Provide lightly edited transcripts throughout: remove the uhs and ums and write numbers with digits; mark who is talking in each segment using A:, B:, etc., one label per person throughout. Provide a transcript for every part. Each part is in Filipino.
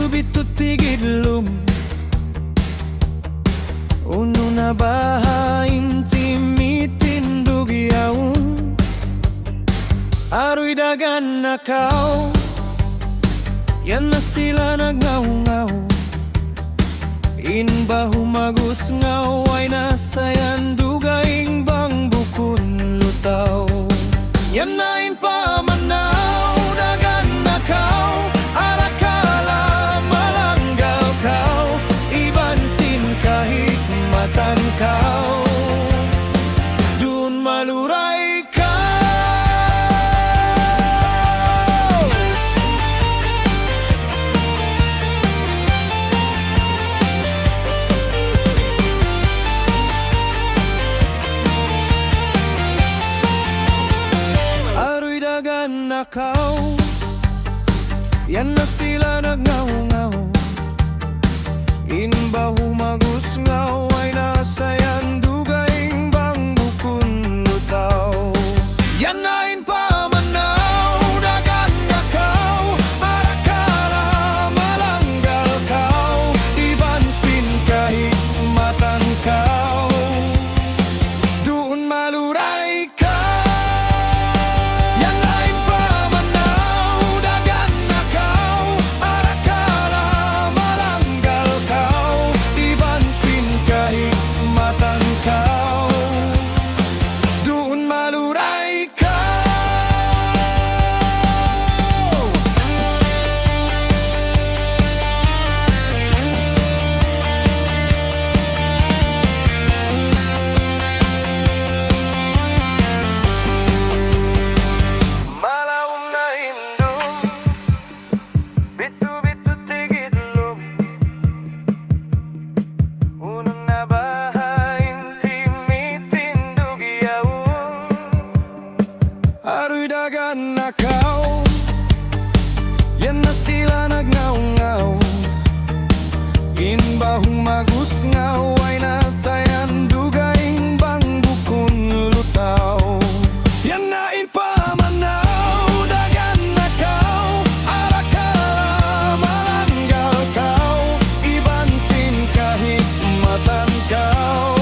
A: Bitu-bitu tigidlum Uno na bahain timitin dugiaun Aruy dagan na kau Yan na sila nagngau-ngau Inba humagus ngau ay nasayan dugaing bang bukun lutaw Yan na inpa manaw dagan na kau Arakala malanggal kau Ibansin kahit matan kau Dun maluray kau Aruy dagan na kau Yan na sila nagngau-ngau Inba humagus ngau ay nasayan dugaing bang bukun lutaw Yan na inpa manaw dagan na kau Arakala malanggal kau Ibansin kahit matan kau Doon maluray kau Aruy dagan na kau Yan na sila nagngau-ngau Inba humagus ngau ay nasayan dugaing bang bukun lutaw Yan na inpa manaw dagan na kau Arakala malanggal kau Ibansin kahit matan kau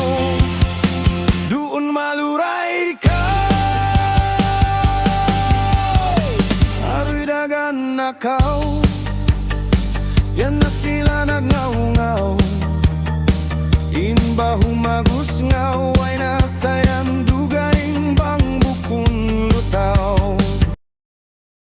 A: Doon maluray kau Dagan na kau Yan na sila nagngau-ngau Inba humagus ngau